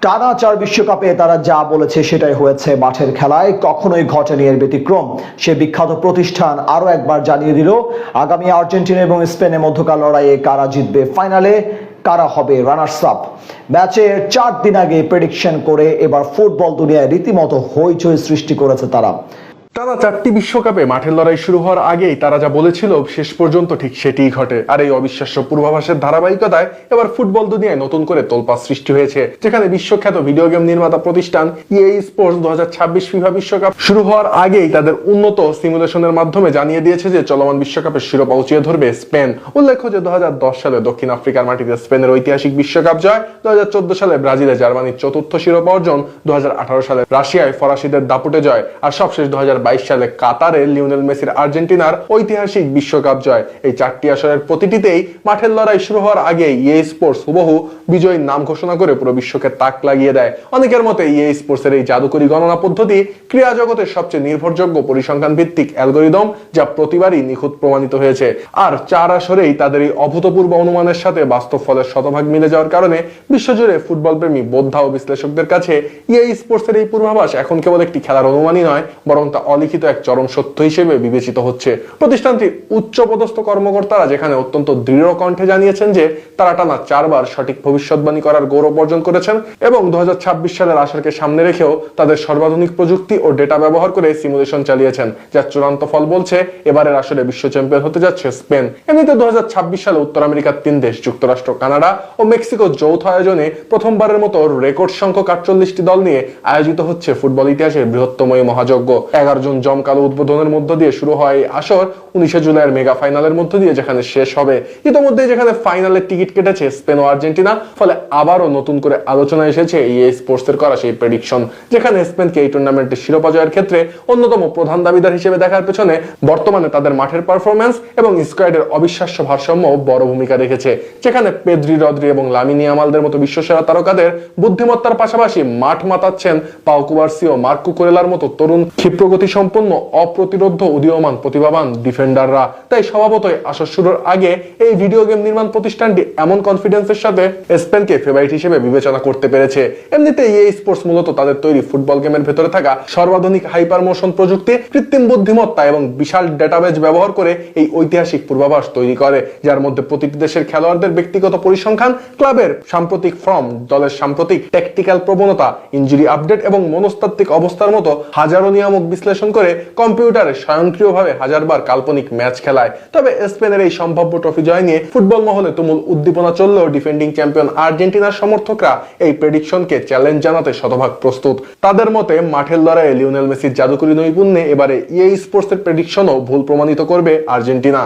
টানা 4 বিশ্বকাপে তারা যা বলেছে সেটাই হয়েছে মাঠের খেলায়, কখনোই ঘটেনি এর ব্যতিক্রম। সে বিখ্যাত প্রতিষ্ঠান আরো একবার জানিয়ে দিল আগামী আর্জেন্টিনা এবং স্পেনের মধ্যকার লড়াইয়ে কারা জিতবে ফাইনালে, কারা হবে রানার্স আপ। ম্যাচের 4 দিন আগে প্রেডিকশন করে এবার ফুটবল দুনিয়ায় রীতিমতো হইচই সৃষ্টি করেছে তারা। টানা 4টি বিশ্বকাপে মাঠের লড়াই শুরু হওয়ার আগেই তারা যা বলেছিল শেষ পর্যন্ত ঠিক সেটিই ঘটে। আর এই অবিশ্বাস্য পূর্বাভাসের ধারাবাহিকতায় এবার ফুটবল দুনিয়ায় নতুন করে তোলপাড় সৃষ্টি হয়েছে, যেখানে বিশ্বখ্যাত ভিডিও গেম নির্মাতা প্রতিষ্ঠান EA স্পোর্টস 2026 ফিফা বিশ্বকাপ শুরু হওয়ার আগেই তাদের উন্নত সিমুলেশনের মাধ্যমে জানিয়ে দিয়েছে যে চলমান বিশ্বকাপের শিরোপা উঁচিয়ে ধরবে স্পেন। উল্লেখ্য যে 2010 সালে দক্ষিণ আফ্রিকার মাটিতে স্পেনের ঐতিহাসিক বিশ্বকাপ জয়, 2014 সালে ব্রাজিলে জার্মানির চতুর্থ শিরোপা অর্জন, 2018 সালে রাশিয়ায় ফরাসিদের দাপুটে জয়, আর সবশেষ 2022 সালে কাতারে লিওনেল মেসির আর্জেন্টিনার ঐতিহাসিক বিশ্বকাপ জয়। এই 4টি আসরের প্রতিটিতেই মাঠের লড়াই শুরু হওয়ার আগে EA স্পোর্টস হুবহু বিজয়ীর নাম ঘোষণা করে পুরো বিশ্বকে তাক লাগিয়ে দেয়। অনেকের মতে EA স্পোর্টসের এই জাদুকরী গণনা পদ্ধতি ক্রীড়া জগতের সবচেয়ে নির্ভরযোগ্য পরিসংখ্যান ভিত্তিক অ্যালগরিদম, যা প্রতিবারই নিখুঁত প্রমাণিত হয়েছে। আর 4 আসরেই তাদের এই অভূতপূর্ব অনুমানের সাথে বাস্তব ফলের শতভাগ মিলে যাওয়ার কারণে বিশ্বজুড়ে ফুটবল প্রেমী বোদ্ধা ও বিশ্লেষকদের কাছে EA স্পোর্টসের এই পূর্বাভাস এখন কেবল একটি খেলার অনুমানই নয়, বরং তা অলিখিত এক চরম সত্য হিসেবে বিবেচিত হচ্ছে। প্রতিষ্ঠানটির উচ্চপদস্থ কর্মকর্তারা যেখানে অত্যন্ত দৃঢ় কণ্ঠে জানিয়েছেন যে তারা টানা 4 বার সঠিক ভবিষ্যৎবাণী করার গৌরব অর্জন করেছেন এবং 2026 সালের আসরকে সামনে রেখেও তাদের সর্বাধুনিক প্রযুক্তি ও ডেটা ব্যবহার করে সিমুলেশন চালিয়েছেন, যার চূড়ান্ত ফল বলছে এবারের আসরে বিশ্ব চ্যাম্পিয়ন হতে যাচ্ছে স্পেন। এমনিতে 2026 সালে উত্তর আমেরিকার 3 দেশ যুক্তরাষ্ট্র, কানাডা ও মেক্সিকো যৌথ আয়োজনে প্রথমবারের মতো রেকর্ড সংখ্যক 48টি দল নিয়ে আয়োজিত হচ্ছে ফুটবল ইতিহাসের বৃহত্তম এই মহাযজ্ঞ। 11 জন জমকালো উদ্বোধনের মধ্য দিয়ে শুরু হয় এই আসর 19 জুলাইয়ের মেগা ফাইনালের মধ্য দিয়ে, যেখানে শেষ হবে ইতিমধ্যে যেখানে ফাইনালের টিকিট কেটেছে স্পেন ও আর্জেন্টিনা। ফলে আবারও নতুন করে আলোচনা এসেছে EA স্পোর্টস এর করা সেই প্রেডিকশন, যেখানে স্পেনকে এই টুর্নামেন্টের শিরোপা জয়ের ক্ষেত্রে অন্যতম প্রধান দাবিদার হিসেবে দেখার পেছনে বর্তমানে তাদের মাঠের পারফরম্যান্স এবং স্কোয়াডের অবিশ্বাস্য ভারসাম্য বড় ভূমিকা রেখেছে। যেখানে পেদ্রি, রদ্রি এবং লামিন ইয়ামালদের মতো বিশ্বসেরা তারকাদের বুদ্ধিমত্তার পাশাপাশি মাঠ মাতাচ্ছেন পাউ কুবার্সি ও মার্কো কোরেলার মতো তরুণ ক্ষিপ্রগতি সম্পন্ন অপ্রতিরোধ্য উদীয়মান প্রতিভাবান ডিফেন্ডাররা। তাই স্বভাবতই আসর শুরুর আগে এই ভিডিও গেম নির্মাণ প্রতিষ্ঠানটি এমন কনফিডেন্সের সাথে স্পেনকে ফেভারিট হিসেবে বিবেচনা করতে পেরেছে। এমনিতে EA স্পোর্টস মূলত তাদের তৈরি ফুটবল গেমের ভেতরে থাকা সর্বাধুনিক হাইপার মোশন প্রযুক্তি, কৃত্রিম বুদ্ধিমত্তা এবং বিশাল ডেটাবেজ ব্যবহার করে এই ঐতিহাসিক পূর্বাভাস তৈরি করে, যার মধ্যে প্রতিটি দেশের খেলোয়াড়দের ব্যক্তিগত পরিসংখ্যান, ক্লাবের সাম্প্রতিক ফর্ম, দলের সাম্প্রতিক ট্যাকটিক্যাল প্রবণতা, ইনজুরি আপডেট এবং মনস্তাত্ত্বিক অবস্থার মতো হাজারো নিয়ামক বিশ্লেষণ করে কম্পিউটারে স্বয়ংক্রিয়ভাবে হাজারবার কাল্পনিক ম্যাচ খেলায়। তবে স্পেনের এই সম্ভাব্য ট্রফি জয় নিয়ে ফুটবল মহলে তুমুল উদ্দীপনা চললেও ডিফেন্ডিং চ্যাম্পিয়ন আর্জেন্টিনার সমর্থকরা এই প্রেডিকশনকে চ্যালেঞ্জ জানাতে শতভাগ প্রস্তুত। তাদের মতে মাঠের লড়াইয়ে লিওনেল মেসির জাদুকরী নৈপুণ্যে এবারে EA স্পোর্টস এর প্রেডিকশনও ভুল প্রমাণিত করবে আর্জেন্টিনা।